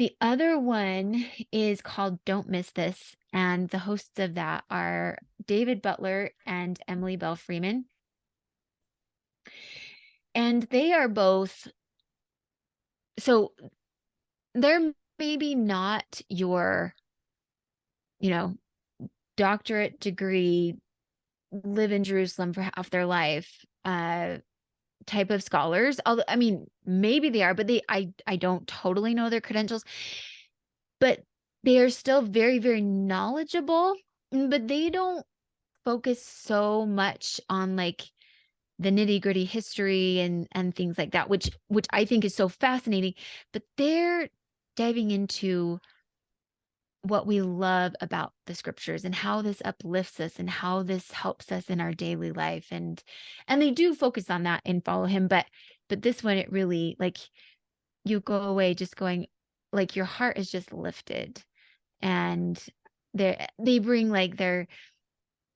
[SPEAKER 1] The other one is called Don't Miss This. And the hosts of that are David Butler and Emily Bell Freeman. And they are both, so they're maybe not your, doctorate degree, live in Jerusalem for half their life, type of scholars. Although, I mean, maybe they are, but I don't totally know their credentials, but they are still very, very knowledgeable, but they don't focus so much on like the nitty-gritty history and things like that, which I think is so fascinating. But they're diving into what we love about the scriptures and how this uplifts us and how this helps us in our daily life. And they do focus on that and follow him. But this one, it really, like, you go away just going, like, your heart is just lifted. And they bring like their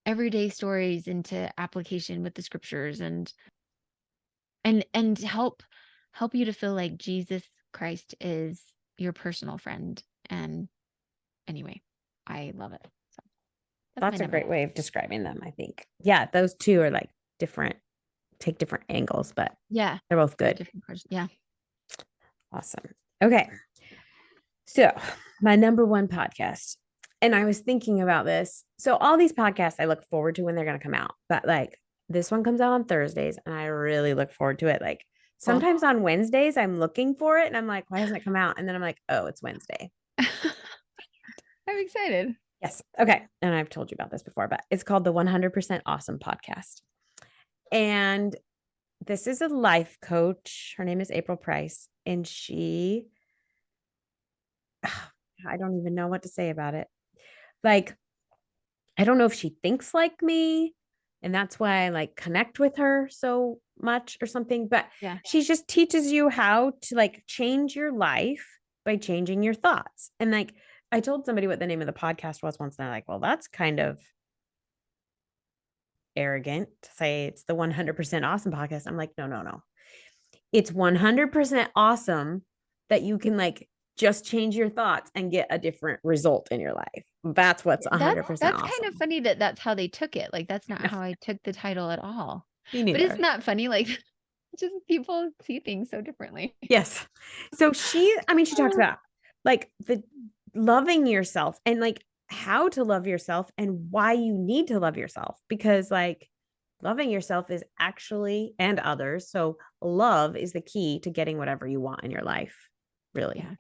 [SPEAKER 1] everyday stories into application with the scriptures and help you to feel like Jesus Christ is your personal friend. And anyway, I love it. So
[SPEAKER 2] That's a great way of describing them, I think. Yeah, those two are like take different angles, but
[SPEAKER 1] yeah,
[SPEAKER 2] they're both good.
[SPEAKER 1] Different person. Yeah.
[SPEAKER 2] Awesome. Okay. So my number one podcast, and I was thinking about this. So all these podcasts I look forward to when they're going to come out, but like this one comes out on Thursdays and I really look forward to it. Like sometimes on Wednesdays, I'm looking for it and I'm like, why hasn't it come out? And then I'm like, oh, it's Wednesday.
[SPEAKER 1] I'm excited.
[SPEAKER 2] Yes. Okay. And I've told you about this before, but it's called the 100% Awesome Podcast. And this is a life coach. Her name is April Price. And I don't even know what to say about it. Like, I don't know if she thinks like me and that's why I like connect with her so much or something, but
[SPEAKER 1] yeah,
[SPEAKER 2] she just teaches you how to like change your life by changing your thoughts. And like, I told somebody what the name of the podcast was once, and they're like, well, that's kind of arrogant to say it's the 100% Awesome Podcast. I'm like, no. It's 100% awesome that you can like just change your thoughts and get a different result in your life. That's what's 100%
[SPEAKER 1] that's
[SPEAKER 2] awesome.
[SPEAKER 1] kind of funny that's how they took it. Like, that's not how I took the title at all.
[SPEAKER 2] Me neither.
[SPEAKER 1] But it's not funny. Like, just people see things so differently.
[SPEAKER 2] Yes. So she talks about like the loving yourself and like how to love yourself and why you need to love yourself, because like loving yourself is actually, and others. So love is the key to getting whatever you want in your life, really. Yeah.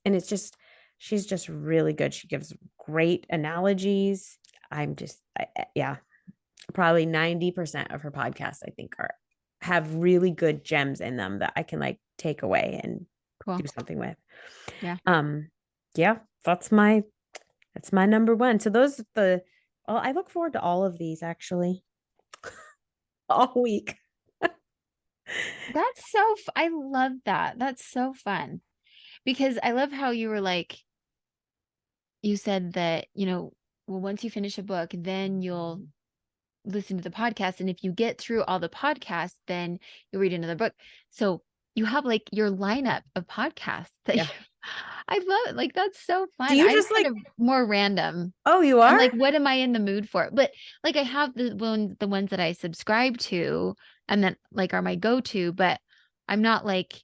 [SPEAKER 2] And it's just, she's just really good. She gives great analogies. Probably 90% of her podcasts, I think, have really good gems in them that I can like take away and do something with.
[SPEAKER 1] Yeah.
[SPEAKER 2] That's my number one. So those I look forward to all of these actually all week.
[SPEAKER 1] That's so, I love that. That's so fun, because I love how you were like, you said that, well, once you finish a book, then you'll listen to the podcast. And if you get through all the podcasts, then you'll read another book. So you have like your lineup of podcasts that I love it. Like, that's so fun.
[SPEAKER 2] Do you just like
[SPEAKER 1] more random?
[SPEAKER 2] Oh, you are?
[SPEAKER 1] I'm like, what am I in the mood for? But like, I have the ones that I subscribe to and that like are my go-to, but I'm not like,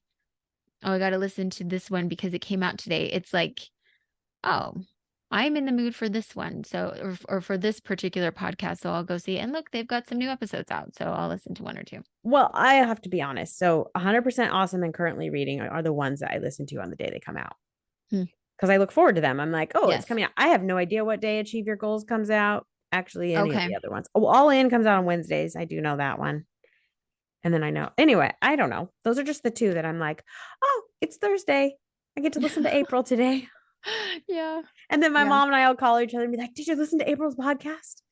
[SPEAKER 1] oh, I got to listen to this one because it came out today. It's like, oh, I'm in the mood for this one. So, or for this particular podcast. So I'll go see it. And look, they've got some new episodes out. So I'll listen to one or two.
[SPEAKER 2] Well, I have to be honest. So 100% Awesome and Currently Reading are the ones that I listen to on the day they come out. Because I look forward to them. I'm like, oh, It's coming out. I have no idea what day Achieve Your Goals comes out. Actually, any of the other ones. Oh, All In comes out on Wednesdays. I do know that one. And then I know. Anyway, I don't know. Those are just the two that I'm like, oh, it's Thursday. I get to listen to April today.
[SPEAKER 1] Yeah.
[SPEAKER 2] And then my mom and I will call each other and be like, did you listen to April's podcast?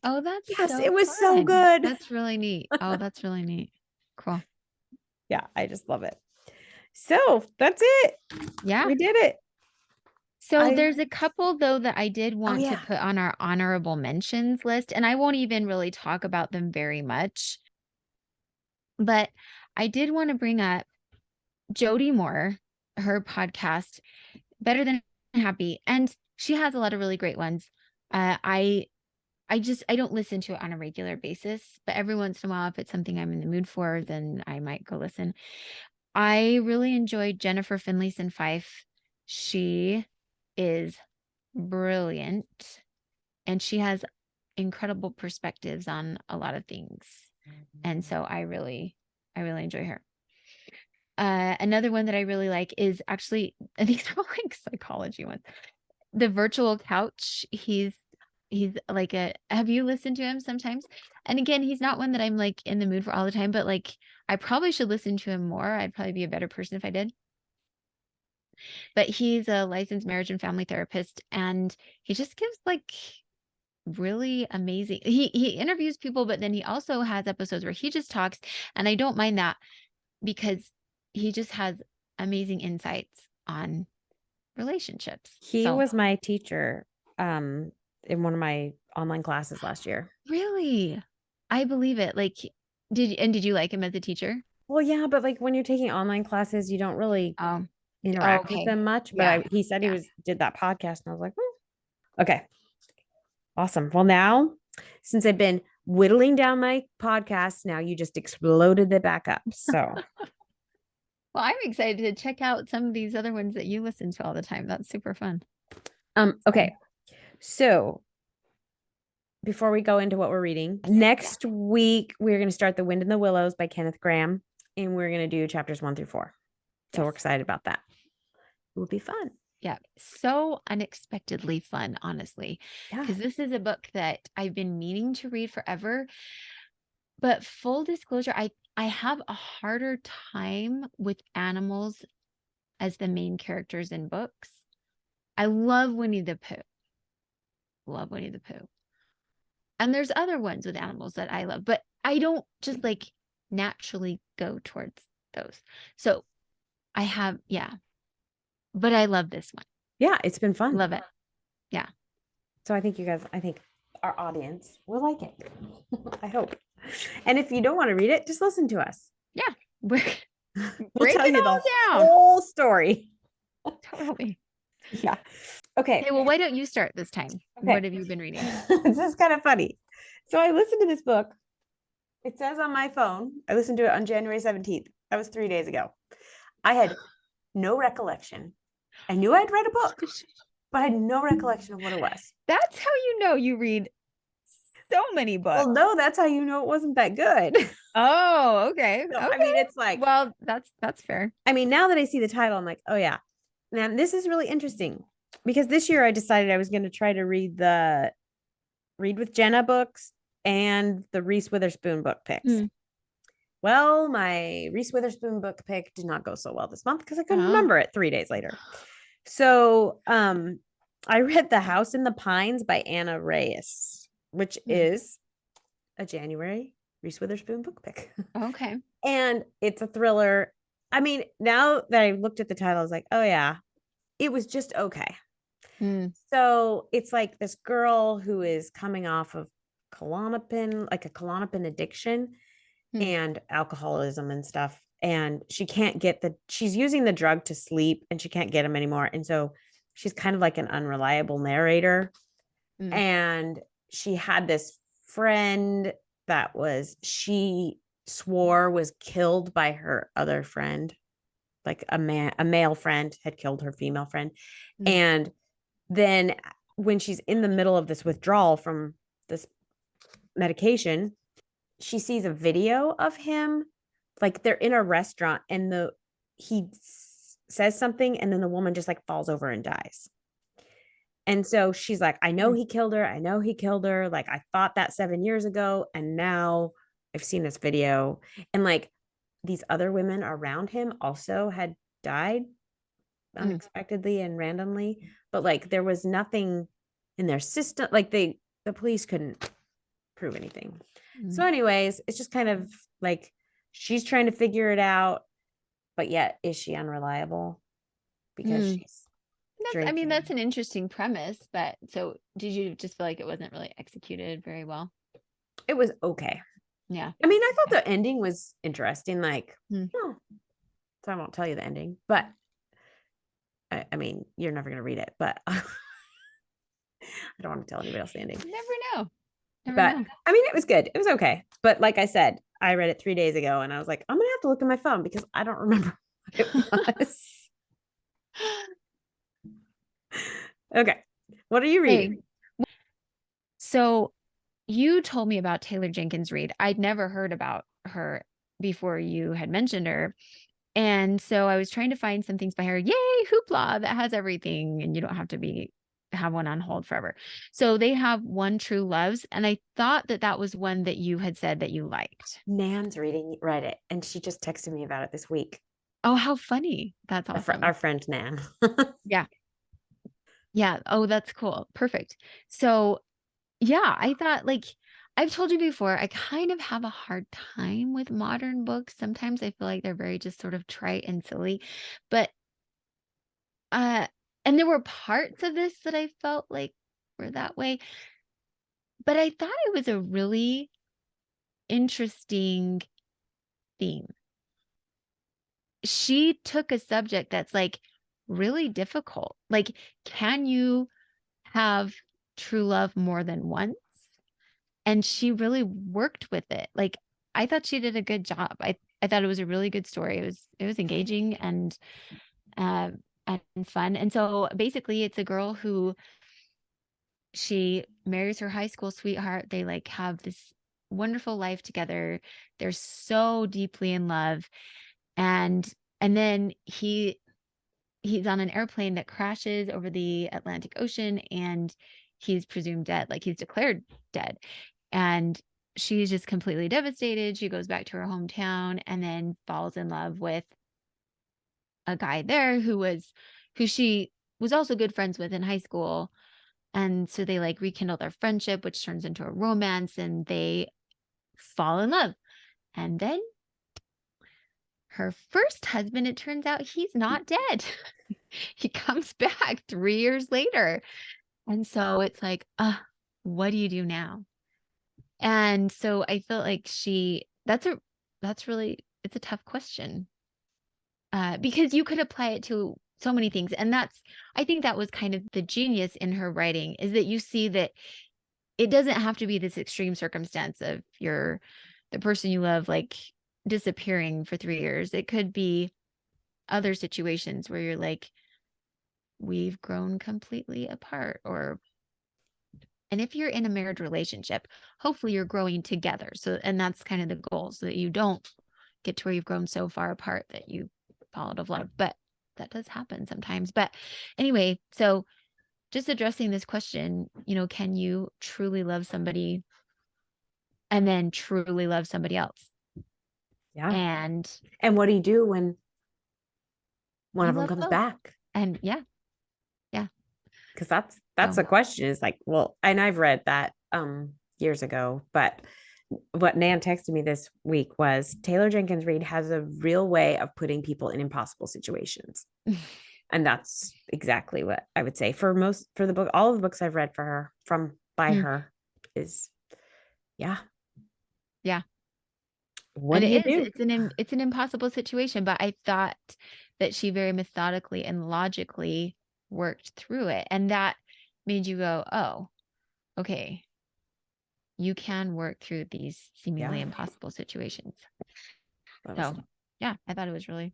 [SPEAKER 1] Oh, that's
[SPEAKER 2] yes, it was so good.
[SPEAKER 1] That's really neat. Oh, that's really neat. Cool.
[SPEAKER 2] Yeah, I just love it. So that's it.
[SPEAKER 1] Yeah.
[SPEAKER 2] We did it.
[SPEAKER 1] So there's a couple though that I did want to put on our honorable mentions list, and I won't even really talk about them very much. But I did want to bring up Jody Moore, her podcast, Better Than Happy, and she has a lot of really great ones. I don't listen to it on a regular basis, but every once in a while, if it's something I'm in the mood for, then I might go listen. I really enjoyed Jennifer Finlayson Fife. She is brilliant, and she has incredible perspectives on a lot of things. And so I really enjoy her. Another one that I really like is actually, these are like psychology ones. The Virtual Couch. He's like have you listened to him sometimes? And again, he's not one that I'm like in the mood for all the time, but like I probably should listen to him more. I'd probably be a better person if I did. But he's a licensed marriage and family therapist, and he just gives like really amazing, he interviews people, but then he also has episodes where he just talks, and I don't mind that because he just has amazing insights on relationships.
[SPEAKER 2] He was my teacher in one of my online classes last year.
[SPEAKER 1] Really? I believe it. Like, did you like him as a teacher?
[SPEAKER 2] Well, yeah, but like when you're taking online classes, you don't really interact with them much. But he said he did that podcast, and I was like, okay, awesome. Well, now since I've been whittling down my podcast, now you just exploded it back up. So,
[SPEAKER 1] well, I'm excited to check out some of these other ones that you listen to all the time. That's super fun.
[SPEAKER 2] Okay, so before we go into what we're reading, next week we're going to start The Wind in the Willows by Kenneth Grahame, and we're going to do chapters 1 through 4. So we're excited about that. It will be fun.
[SPEAKER 1] Yeah, so unexpectedly fun, honestly, because this is a book that I've been meaning to read forever. But full disclosure, I have a harder time with animals as the main characters in books. I love Winnie the Pooh. Love Winnie the Pooh. And there's other ones with animals that I love, but I don't just like naturally go towards those. So I have, but I love this one.
[SPEAKER 2] Yeah, it's been fun.
[SPEAKER 1] Love it. Yeah.
[SPEAKER 2] So I think our audience will like it. I hope. And if you don't want to read it, just listen to us.
[SPEAKER 1] Yeah. We'll
[SPEAKER 2] tell you the whole story.
[SPEAKER 1] Totally.
[SPEAKER 2] Yeah. Okay.
[SPEAKER 1] Well, why don't you start this time? Okay. What have you been reading?
[SPEAKER 2] This is kind of funny. So I listened to this book. It says on my phone, I listened to it on January 17th. That was 3 days ago. I had no recollection. I knew I'd read a book, but I had no recollection of what it was.
[SPEAKER 1] That's how you know you read so many books.
[SPEAKER 2] Well, no, that's how you know it wasn't that good.
[SPEAKER 1] Oh, okay.
[SPEAKER 2] So, I mean, it's like,
[SPEAKER 1] well, that's fair.
[SPEAKER 2] I mean, now that I see the title, I'm like, oh yeah. Now this is really interesting because this year I decided I was going to try to read the Read with Jana books and the Reese Witherspoon book picks. Well, my Reese Witherspoon book pick did not go so well this month because I couldn't remember it 3 days later. So I read The House in the Pines by Anna Reyes, which is a January Reese Witherspoon book pick.
[SPEAKER 1] Okay.
[SPEAKER 2] And it's a thriller. I mean, now that I looked at the title, I was like, oh yeah, it was just okay. So it's like this girl who is coming off of Klonopin, like a Klonopin addiction and alcoholism and stuff. And she can't get she's using the drug to sleep and she can't get him anymore. And so she's kind of like an unreliable narrator. And she had this friend that she swore was killed by her other friend. Like a male friend had killed her female friend. And then when she's in the middle of this withdrawal from this medication, she sees a video of him, like they're in a restaurant and he says something and then the woman just like falls over and dies. And so she's like, I know he killed her. I know he killed her. Like I thought that 7 years ago. And now I've seen this video. And like these other women around him also had died unexpectedly and randomly. But like there was nothing in their system. Like the police couldn't prove anything. So anyways, it's just kind of like she's trying to figure it out, but yet is she unreliable because she's
[SPEAKER 1] I mean, that's an interesting premise, but so did you just feel like it wasn't really executed very well?
[SPEAKER 2] It was okay.
[SPEAKER 1] Yeah.
[SPEAKER 2] I mean, I thought the ending was interesting, like so I won't tell you the ending, but I mean, you're never going to read it, but I don't want to tell anybody else the ending.
[SPEAKER 1] Never know.
[SPEAKER 2] But I mean, it was good. It was okay. But like I said, I read it 3 days ago and I was like, I'm going to have to look at my phone because I don't remember what it was. Okay. What are you reading?
[SPEAKER 1] So you told me about Taylor Jenkins Reid. I'd never heard about her before you had mentioned her. And so I was trying to find some things by her. Yay, Hoopla, that has everything. And you don't have to have one on hold forever. So they have One True Loves. And I thought that was one that you had said that you liked.
[SPEAKER 2] Nan's read it. And she just texted me about it this week.
[SPEAKER 1] Oh, how funny. That's awesome.
[SPEAKER 2] Our friend Nan.
[SPEAKER 1] Yeah. Yeah. Oh, that's cool. Perfect. So yeah, I thought I've told you before, I kind of have a hard time with modern books. Sometimes I feel like they're very just sort of trite and silly. But and there were parts of this that I felt like were that way. But I thought it was a really interesting theme. She took a subject that's really difficult. Can you have true love more than once? And she really worked with it. I thought she did a good job. I thought it was a really good story. It was engaging and fun. And so basically it's a girl who she marries her high school sweetheart. They have this wonderful life together. They're so deeply in love. And then he's on an airplane that crashes over the Atlantic Ocean and he's presumed dead. He's declared dead. And she's just completely devastated. She goes back to her hometown and then falls in love with a guy there who she was also good friends with in high school. And so they rekindle their friendship, which turns into a romance, and they fall in love. And then her first husband, it turns out he's not dead. He comes back 3 years later. And so it's what do you do now? And so I feel like it's a tough question. Because you could apply it to so many things. And I think that was kind of the genius in her writing, is that you see that it doesn't have to be this extreme circumstance of the person you love, disappearing for 3 years. It could be other situations where you're we've grown completely apart, and if you're in a marriage relationship, hopefully you're growing together. And that's kind of the goal, so that you don't get to where you've grown so far apart that you fall out of love. But that does happen sometimes. But anyway, so just addressing this question, can you truly love somebody and then truly love somebody else?
[SPEAKER 2] Yeah.
[SPEAKER 1] And
[SPEAKER 2] what do you do when one of them comes back?
[SPEAKER 1] And yeah.
[SPEAKER 2] Because that's the question, is well, and I've read that years ago, but what Nan texted me this week was Taylor Jenkins Reid has a real way of putting people in impossible situations. And that's exactly what I would say for the book. All of the books I've read by her is, yeah. What do you do?
[SPEAKER 1] It's an impossible situation, but I thought that she very methodically and logically worked through it. And that made you go, oh, okay, you can work through these seemingly impossible situations. So yeah, I thought it was good.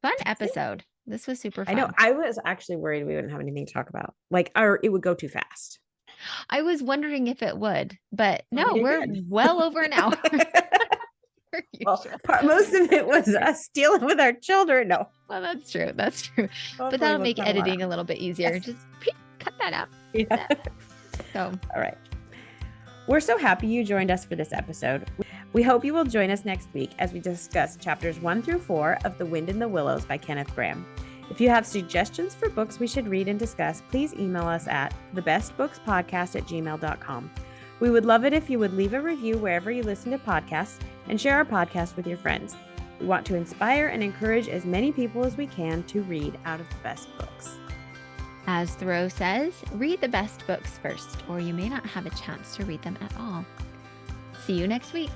[SPEAKER 1] Fun episode. This was super fun.
[SPEAKER 2] I know. I was actually worried we wouldn't have anything to talk about. Or it would go too fast.
[SPEAKER 1] I was wondering if it would, but no, we're well over an hour.
[SPEAKER 2] Well, most of it was us dealing with our children. No.
[SPEAKER 1] Well, that's true. But that'll make editing a little bit easier. Yes. Just cut that out.
[SPEAKER 2] Yeah.
[SPEAKER 1] So,
[SPEAKER 2] all right. We're so happy you joined us for this episode. We hope you will join us next week as we discuss chapters 1 through 4 of The Wind in the Willows by Kenneth Grahame. If you have suggestions for books we should read and discuss, please email us at thebestbookspodcast@gmail.com. We would love it if you would leave a review wherever you listen to podcasts and share our podcast with your friends. We want to inspire and encourage as many people as we can to read out of the best books.
[SPEAKER 1] As Thoreau says, read the best books first, or you may not have a chance to read them at all. See you next week.